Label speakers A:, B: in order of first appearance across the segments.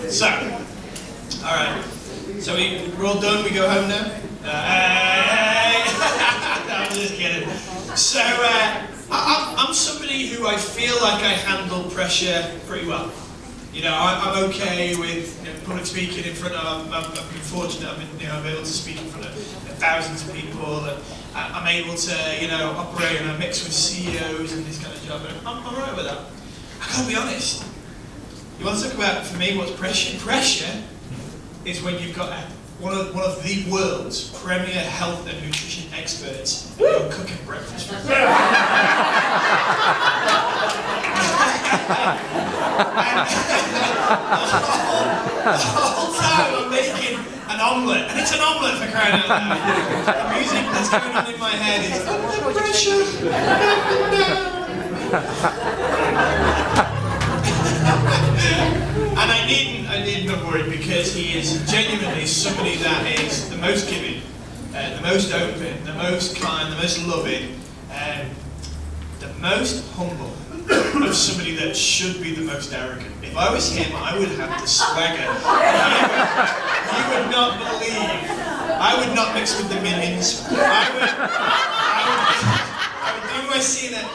A: So, all right. So we're all done. We go home now. No, I'm just kidding. So I'm somebody who I feel like I handle pressure pretty well. You know, I'm okay with public speaking in front of. I've been fortunate. I'm able to speak in front of thousands of people, and I'm able to operate and I mix with CEOs and this kind of job. And I'm alright with that. I gotta be honest. You want to talk about, for me, what's pressure? Pressure is when you've got one of the world's premier health and nutrition experts who're cooking breakfast for you. The whole time I'm making an omelette, and it's an omelette for crying out loud. The music that's going on in my head is pressure. And I needn't worry, because he is genuinely somebody that is the most giving, the most open, the most kind, the most loving, the most humble of somebody that should be the most arrogant. If I was him, I would have the swagger. You would not believe. I would not mix with the minions. I would do my scene at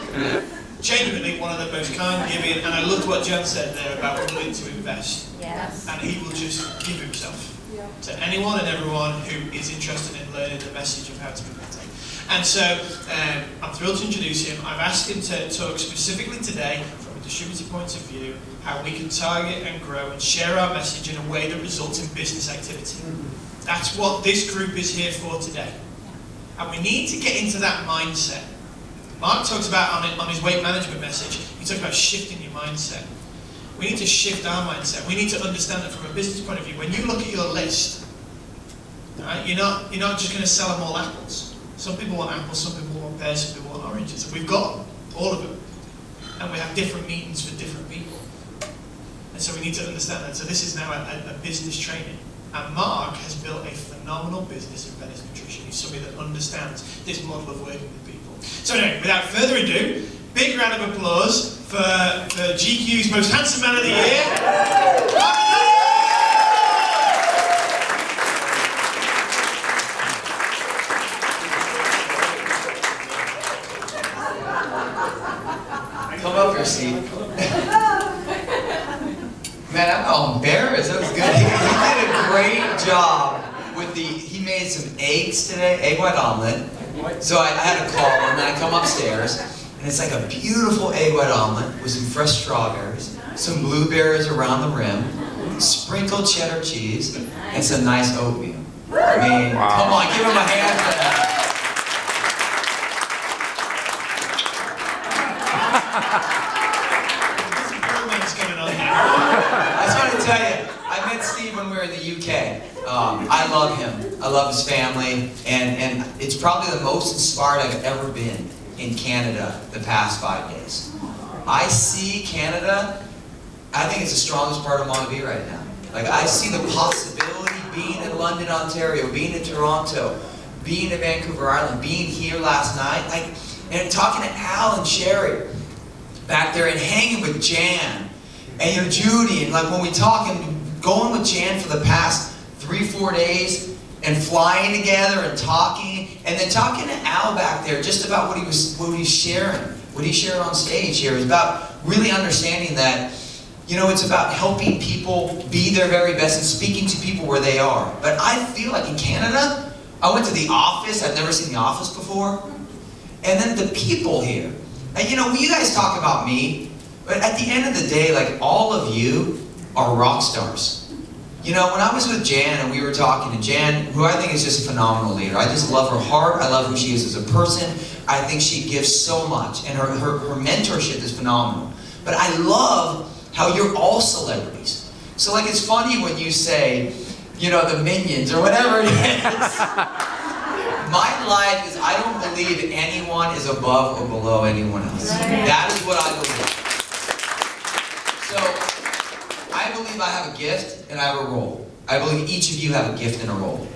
A: genuinely one of the most kind, giving, and I loved what Jan said there about willing to invest.
B: Yes.
A: And he will just give himself to anyone and everyone who is interested in learning the message of how to be better. And so I'm thrilled to introduce him. I've asked him to talk specifically today from a distributor point of view how we can target and grow and share our message in a way that results in business activity. That's what this group is here for today. And we need to get into that mindset. Mark talks about on his weight management message, he talks about shifting your mindset. We need to shift our mindset. We need to understand that from a business point of view. When you look at your list, right, you're not just going to sell them all apples. Some people want apples, some people want pears, some people want oranges. And we've got them, all of them. And we have different meetings for different people. And so we need to understand that. So this is now a business training. And Mark has built a phenomenal business in Venice Nutrition. He's somebody that understands this model of working with people. So anyway, without further ado, big round of applause for GQ's most handsome man of the year.
C: Come up here, Steve. Man, I'm all embarrassed. That was good. He did a great job with he made some eggs today, egg white omelet. So I had to call him, and then I come upstairs, and it's like a beautiful egg white omelet with some fresh strawberries, some blueberries around the rim, sprinkled cheddar cheese, and some nice oatmeal. I mean, come on, give him a hand for that. I just want to tell you, I met Steve when we were in the UK. I love him. I love his family, and it's probably the most inspired I've ever been in Canada the past 5 days. I see Canada, I think it's the strongest part I want to be right now. Like, I see the possibility being in London, Ontario, being in Toronto, being in Vancouver Island, being here last night, and talking to Al and Sherry back there and hanging with Jan and Judy, and like when we talk and going with Jan for the past 3-4 days and flying together and talking, and then talking to Al back there just about what he shared on stage here. It's about really understanding that, it's about helping people be their very best and speaking to people where they are. But I feel like in Canada, I went to the office. I've never seen the office before. And then the people here. And you guys talk about me, but at the end of the day, like, all of you are rock stars. When I was with Jan and we were talking to Jan, who I think is just a phenomenal leader. I just love her heart. I love who she is as a person. I think she gives so much, and her mentorship is phenomenal. But I love how you're all celebrities. So like, it's funny when you say, the minions or whatever it is. My life is, I don't believe anyone is above or below anyone else. That is what I believe. So, I believe I have a gift and I have a role. I believe each of you have a gift and a role.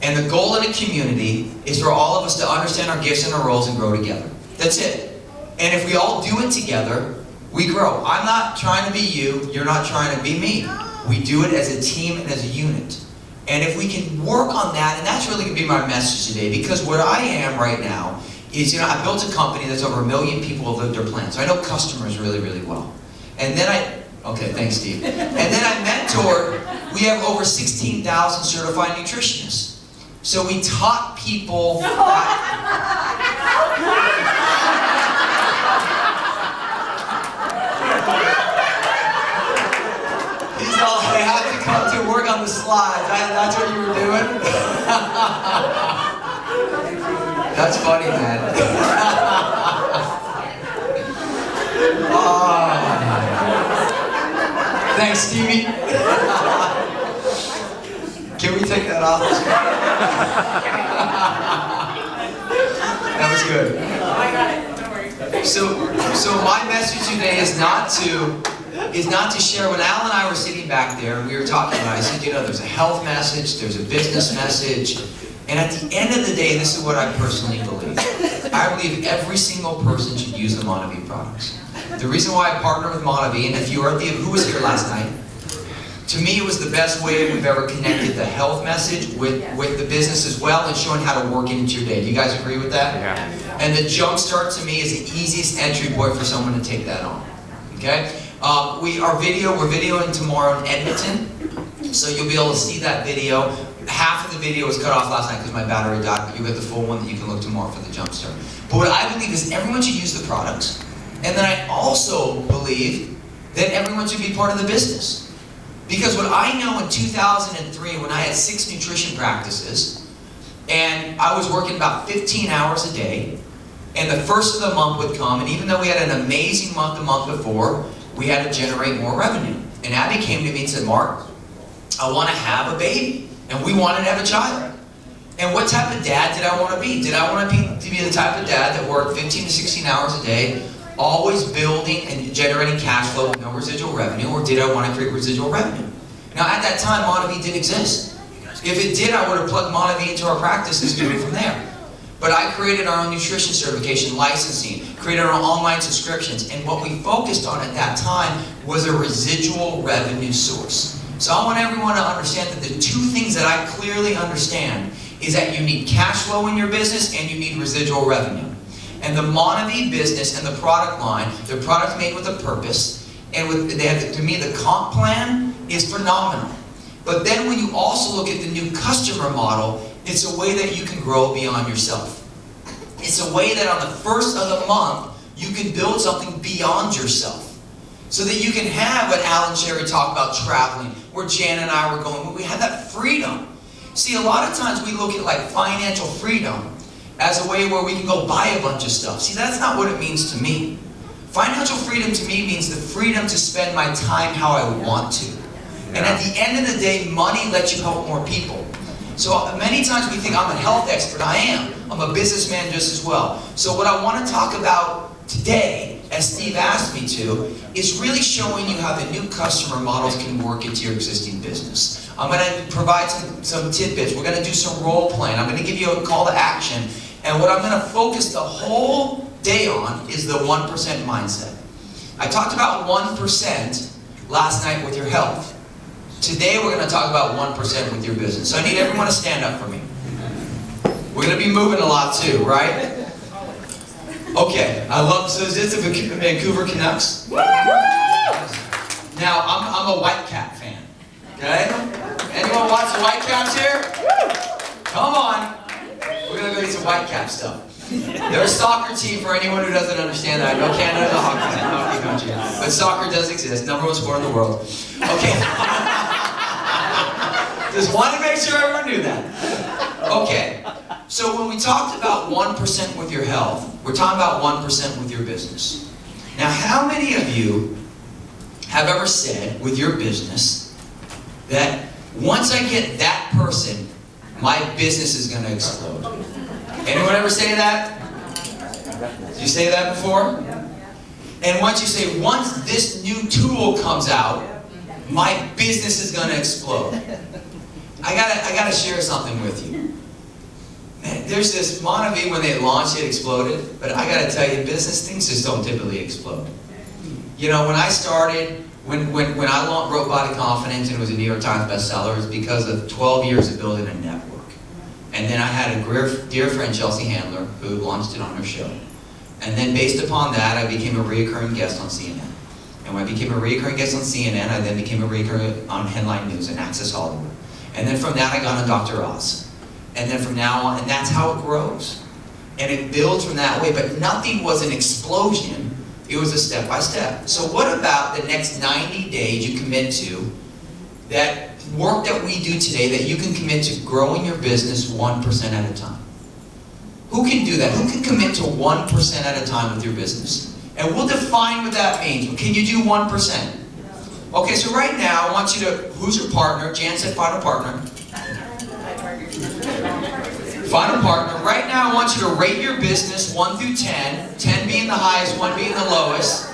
C: And the goal in a community is for all of us to understand our gifts and our roles and grow together. That's it. And if we all do it together, we grow. I'm not trying to be you, you're not trying to be me. We do it as a team and as a unit. And if we can work on that, and that's really going to be my message today, because what I am right now is, I built a company that's over 1 million people have lived their plan. So I know customers really, really well. And then okay, thanks, Steve. And then I mentored, we have over 16,000 certified nutritionists. So we taught people He's all, I have to come to work on the slides. That's what you were doing? That's funny, man. Thanks, Stevie. Can we take that off? That was good.
B: I got it. Don't worry.
C: So my message today is not to share. When Al and I were sitting back there and we were talking about it, I said, there's a health message, there's a business message, and at the end of the day, this is what I personally believe. I believe every single person should use the Monavie products. The reason why I partner with Monavie, and if you are who was here last night, to me it was the best way we've ever connected the health message with the business as well, and showing how to work it into your day. Do you guys agree with that?
D: Yeah.
C: And the Jumpstart to me is the easiest entry point for someone to take that on. Okay? We're videoing tomorrow in Edmonton, so you'll be able to see that video. Half of the video was cut off last night because my battery died, but you get the full one that you can look tomorrow for the Jumpstart. But what I believe is everyone should use the products, and then I also believe that everyone should be part of the business. Because what I know in 2003, when I had 6 nutrition practices, and I was working about 15 hours a day, and the first of the month would come, and even though we had an amazing month the month before, we had to generate more revenue. And Abby came to me and said, Mark, I want to have a baby. And we wanted to have a child. And what type of dad did I want to be? Did I want to be the type of dad that worked 15 to 16 hours a day, always building and generating cash flow with no residual revenue, or did I want to create residual revenue? Now at that time, Monavie didn't exist. If it did, I would have plugged Monavie into our practices and do it from there. But I created our own nutrition certification, licensing, created our own online subscriptions, and what we focused on at that time was a residual revenue source. So I want everyone to understand that the 2 things that I clearly understand is that you need cash flow in your business and you need residual revenue. And the Monavie business and the product line, they're products made with a purpose, and to me the comp plan is phenomenal. But then when you also look at the new customer model, it's a way that you can grow beyond yourself. It's a way that on the first of the month, you can build something beyond yourself. So that you can have what Al and Sherry talked about, traveling, where Jan and I were going, where we had that freedom. See, a lot of times we look at like financial freedom as a way where we can go buy a bunch of stuff. See, that's not what it means to me. Financial freedom to me means the freedom to spend my time how I want to. And at the end of the day, money lets you help more people. So many times we think I'm a health expert. I am. I'm a businessman just as well. So what I want to talk about today, as Steve asked me to, is really showing you how the new customer models can work into your existing business. I'm going to provide some tidbits. We're going to do some role playing. I'm going to give you a call to action. And what I'm going to focus the whole day on is the 1% mindset. I talked about 1% last night with your health. Today we're going to talk about 1% with your business. So I need everyone to stand up for me. We're going to be moving a lot too, right? Okay, I love, so is this the Vancouver Canucks? Now, I'm a Whitecap fan, okay? Anyone watch the Whitecaps here? Come on. We're going to go get some Whitecap stuff. They're a soccer team for anyone who doesn't understand that. I know Canada's a hockey country, but soccer does exist, #1 sport in the world. Okay. Just wanted to make sure everyone knew that. Okay. So when we talked about 1% with your health, we're talking about 1% with your business. Now, how many of you have ever said with your business that once I get that person, my business is going to explode? Anyone ever say that? Did you say that before? And once you say, once this new tool comes out, my business is going to explode. I gotta share something with you. Man, there's this Monavie, when they launched it, exploded. But I gotta tell you, business things just don't typically explode. You know, when I started, When I wrote Body Confidence and it was a New York Times bestseller, it was because of 12 years of building a network. And then I had a dear friend, Chelsea Handler, who launched it on her show. And then based upon that, I became a recurring guest on CNN. And when I became a recurring guest on CNN, I then became a recurring on Headline News and Access Hollywood. And then from that, I got on Dr. Oz. And then from now on, and that's how it grows. And it builds from that way, but nothing was an explosion. It was a step-by-step. So what about the next 90 days you commit to, that work that we do today that you can commit to growing your business 1% at a time? Who can do that? Who can commit to 1% at a time with your business? And we'll define what that means. Can you do 1%? Okay, so right now, I want you to, who's your partner? Jan said final partner. Final partner. Right now, I want you to rate your business 1 through 10, 10 being the highest, 1 being the lowest,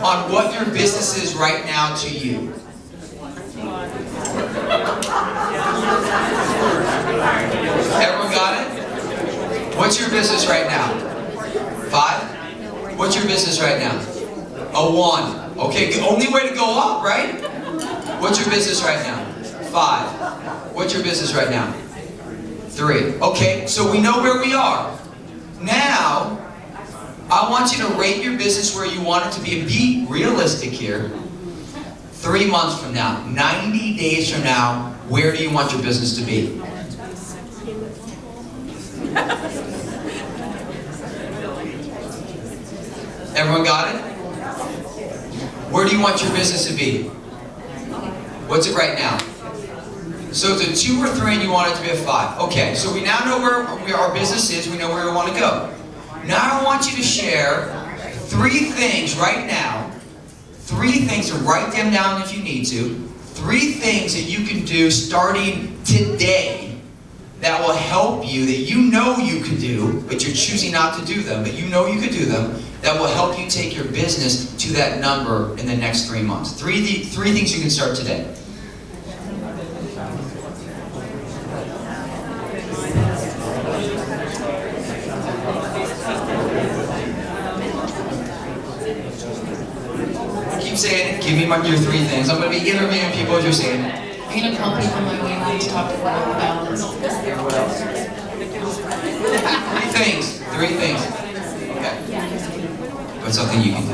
C: on what your business is right now to you. Everyone got it? What's your business right now? 5? What's your business right now? A 1. Okay, only way to go up, right? What's your business right now? 5. What's your business right now? 3. Okay, so we know where we are. Now, I want you to rate your business where you want it to be, and be realistic here. 3 months from now, 90 days from now, where do you want your business to be? Everyone got it? Where do you want your business to be? What's it right now? So it's a 2 or 3 and you want it to be a 5. Okay, so we now know where our business is, we know where we want to go. Now I want you to share 3 things right now, 3 things, and write them down if you need to, 3 things that you can do starting today that will help you, that you know you can do, but you're choosing not to do them, but you know you could do them, that will help you take your business to that number in the next 3 months. 3 things you can start today. Keep saying it. Give me your 3 things. I'm going to be interviewing people as you're saying it.
B: I'm going to call people on my way home to talk to them about this.
C: What else? 3 things. 3 things. Okay. What's something you can do?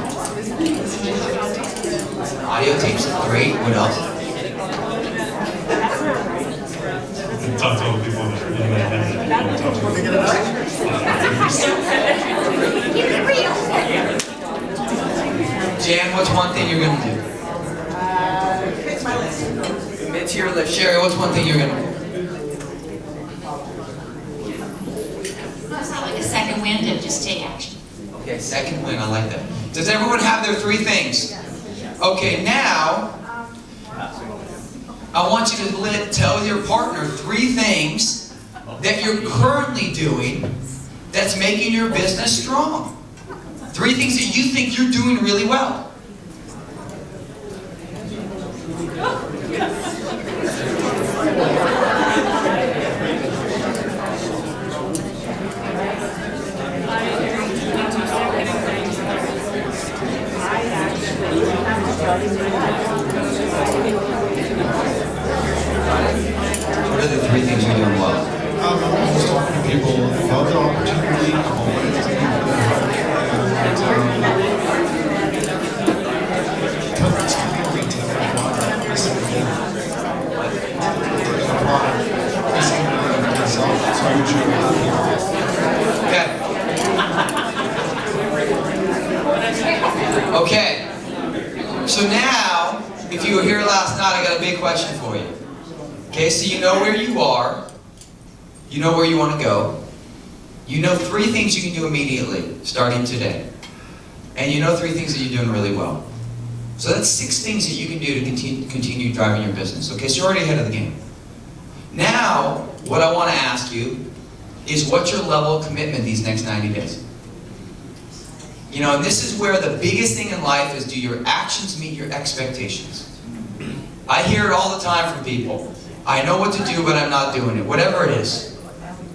C: Audio tapes. Great. What else?
D: Talk to other people that are in that talk to
C: Jan, what's one thing you're going to do?
E: Fix my list.
C: It's your list. Sherry, what's one thing you're going to do?
B: It's not like a second wind to just take action.
C: Okay, second win. I like that. Does everyone have their 3 things? Okay, now I want you to tell your partner 3 things that you're currently doing that's making your business strong. 3 things that you think you're doing really well. What are the 3 things you're doing well?
D: I'm always talking to people about the opportunity. I'm always
C: Okay. So now, if you were here last night, I got a big question for you. Okay, so you know where you are. You know where you want to go. You know 3 things you can do immediately, starting today. And you know 3 things that you're doing really well. So that's 6 things that you can do to continue driving your business. Okay, so you're already ahead of the game. Now, what I want to ask you is what's your level of commitment these next 90 days? You know, and this is where the biggest thing in life is, do your actions meet your expectations? I hear it all the time from people. I know what to do, but I'm not doing it. Whatever it is.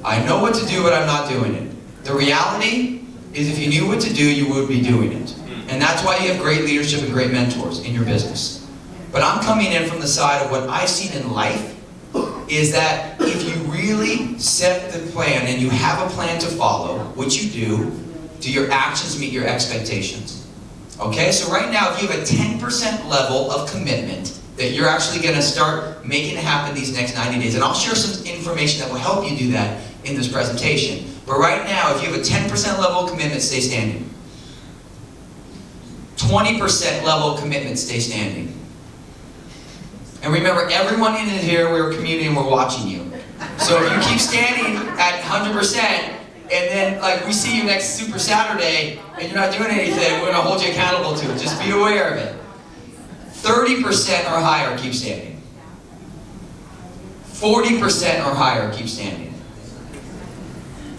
C: I know what to do, but I'm not doing it. The reality is if you knew what to do, you would be doing it. And that's why you have great leadership and great mentors in your business. But I'm coming in from the side of what I've seen in life is that if you really set the plan and you have a plan to follow, which you do your actions meet your expectations? Okay, so right now if you have a 10% level of commitment that you're actually going to start making it happen these next 90 days, and I'll share some information that will help you do that in this presentation. But right now, if you have a 10% level of commitment, stay standing. 20% level of commitment, stay standing. And remember, everyone in here, we're a community and we're watching you. So if you keep standing at 100%, and then like we see you next Super Saturday, and you're not doing anything, we're going to hold you accountable to it. Just be aware of it. 30% or higher, keep standing. 40% or higher, keep standing.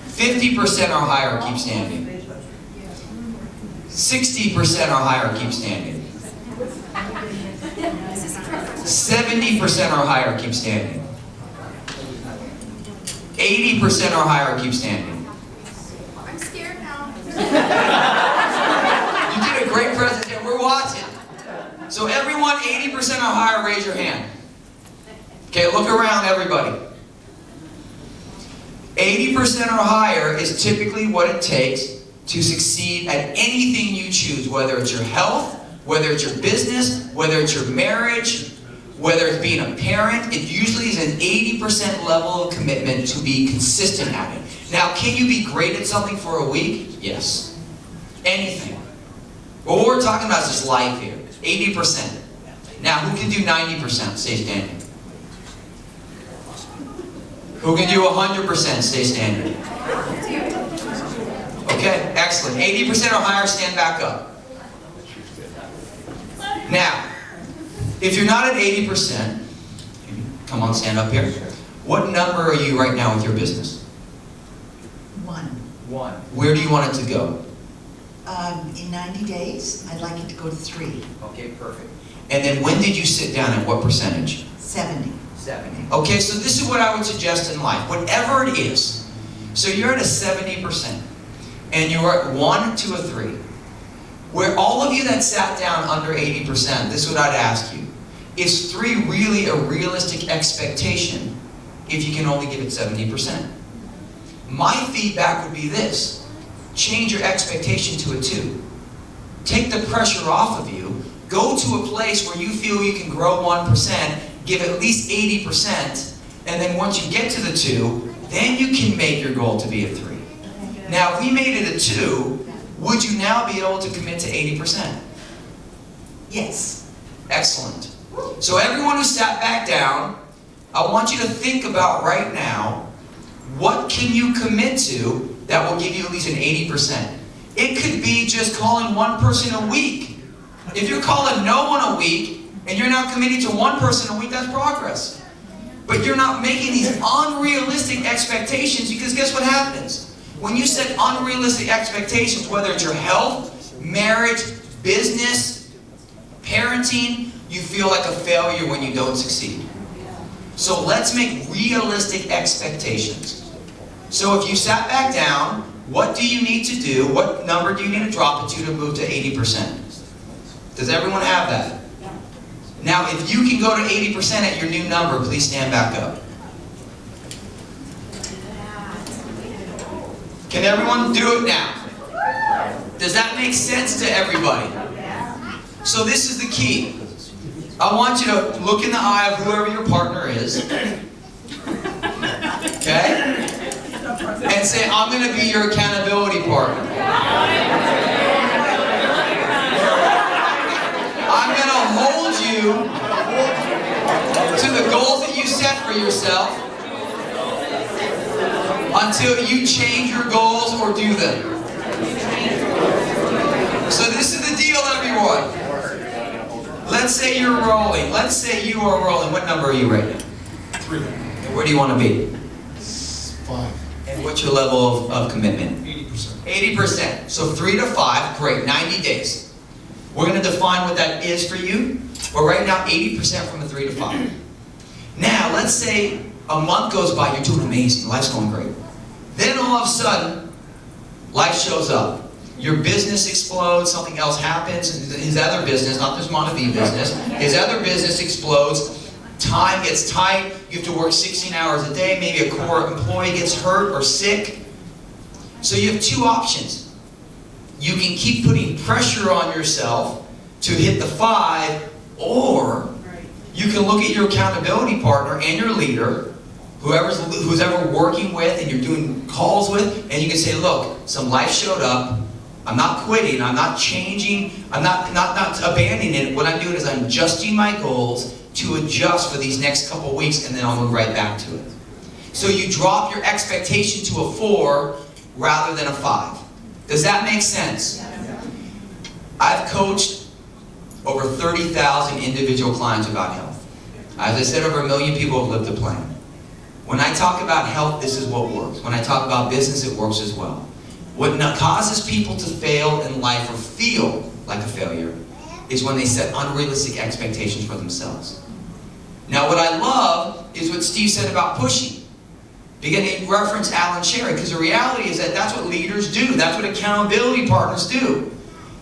C: 50% or higher, keep standing. 60% or higher, keep standing. 70% or higher, keep standing. 80% or higher, keep standing.
B: I'm scared now.
C: You did a great presentation. We're watching. So everyone 80% or higher, raise your hand. Okay, look around, everybody. 80% or higher is typically what it takes to succeed at anything you choose, whether it's your health, whether it's your business, whether it's your marriage, whether it's being a parent. It usually is an 80% level of commitment to be consistent at it. Now, can you be great at something for a week? Yes. Anything. But what we're talking about is just life here. 80%. Now, who can do 90%? Stay standing. Who can do 100%? Stay standing. Okay, excellent. 80% or higher, stand back up. Now, if you're not at 80%, come on, stand up here. What number are you right now with your business?
E: 1.
C: 1. Where do you want it to go?
E: In 90 days, I'd like it to go to 3.
C: Okay, perfect. And then when did you sit down at what percentage?
E: 70.
C: 70. Okay, so this is what I would suggest in life. Whatever it is. So you're at a 70%. And you're at 1 to a 3. Where all of you that sat down under 80%, this is what I'd ask you. Is 3 really a realistic expectation if you can only give it 70%? My feedback would be this. Change your expectation to a 2. Take the pressure off of you. Go to a place where you feel you can grow 1%, give at least 80%, and then once you get to the 2, then you can make your goal to be a 3. Now, if we made it a 2, would you now be able to commit to 80%?
E: Yes.
C: Excellent. So everyone who sat back down, I want you to think about right now, what can you commit to that will give you at least an 80%? It could be just calling one person a week. If you're calling no one a week, and you're not committing to one person a week, that's progress. But you're not making these unrealistic expectations, because guess what happens? When you set unrealistic expectations, whether it's your health, marriage, business, parenting, you feel like a failure when you don't succeed. So let's make realistic expectations. So if you sat back down, what do you need to do? What number do you need to drop it to move to 80%? Does everyone have that? Now, if you can go to 80% at your new number, please stand back up. Can everyone do it now? Does that make sense to everybody? So this is the key. I want you to look in the eye of whoever your partner is. Okay? And say, I'm going to be your accountability partner. I'm going to hold you to the goals that you set for yourself until you change your goals or do them. So this is the deal, everyone. Let's say you're rolling. Let's say you are rolling. What number are you right now?
D: 3.
C: And where do you want to be?
D: 5.
C: And what's your level of commitment?
D: 80%.
C: 80%. So 3 to 5, great, 90 days. We're going to define what that is for you. But right now, 80% from a 3 to 5. Now, let's say a month goes by, you're doing amazing, life's going great. Then all of a sudden, life shows up. Your business explodes, something else happens, his other business, not this Montevideo business, his other business explodes, time gets tight, you have to work 16 hours a day, maybe a core employee gets hurt or sick. So you have two options. You can keep putting pressure on yourself to hit the 5, or you can look at your accountability partner and your leader, who's ever working with and you're doing calls with, and you can say, look, some life showed up, I'm not quitting, I'm not changing, I'm not abandoning it. What I'm doing is I'm adjusting my goals to adjust for these next couple of weeks, and then I'll move right back to it. So you drop your expectation to a 4 rather than a 5. Does that make sense? I've coached over 30,000 individual clients about health. As I said, over 1 million people have lived the plan. When I talk about health, this is what works. When I talk about business, it works as well. What causes people to fail in life or feel like a failure is when they set unrealistic expectations for themselves. Now, what I love is what Steve said about pushing. Again, he referenced Alan Sherry, because the reality is that that's what leaders do. That's what accountability partners do.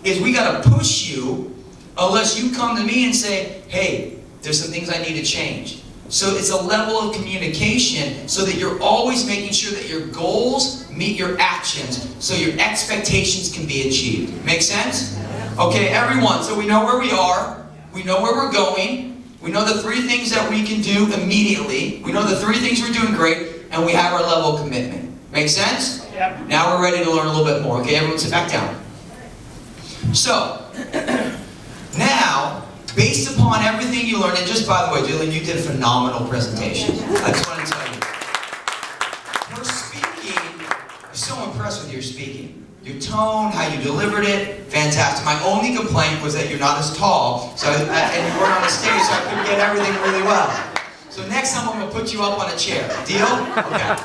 C: Is we got to push you unless you come to me and say, hey, there's some things I need to change. So it's a level of communication so that you're always making sure that your goals meet your actions so your expectations can be achieved. Make sense? Okay, everyone, so we know where we are. We know where we're going. We know the 3 things that we can do immediately. We know the 3 things we're doing great. And we have our level of commitment. Make sense? Yep. Now we're ready to learn a little bit more. Okay, everyone sit back down. So, now, based upon everything you learned, and just by the way, Julian, you did a phenomenal presentation. I just want to tell you. Your speaking, I'm so impressed with your speaking. Your tone, how you delivered it, fantastic. My only complaint was that you're not as tall, and you weren't on the stage, so I couldn't get everything really well. So next time I'm going to put you up on a chair. Deal? Okay.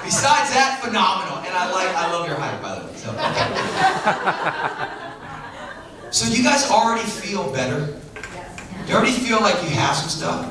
C: Besides that, phenomenal. And I love your height, by the way. So, okay. So you guys already feel better? You already feel like you have some stuff?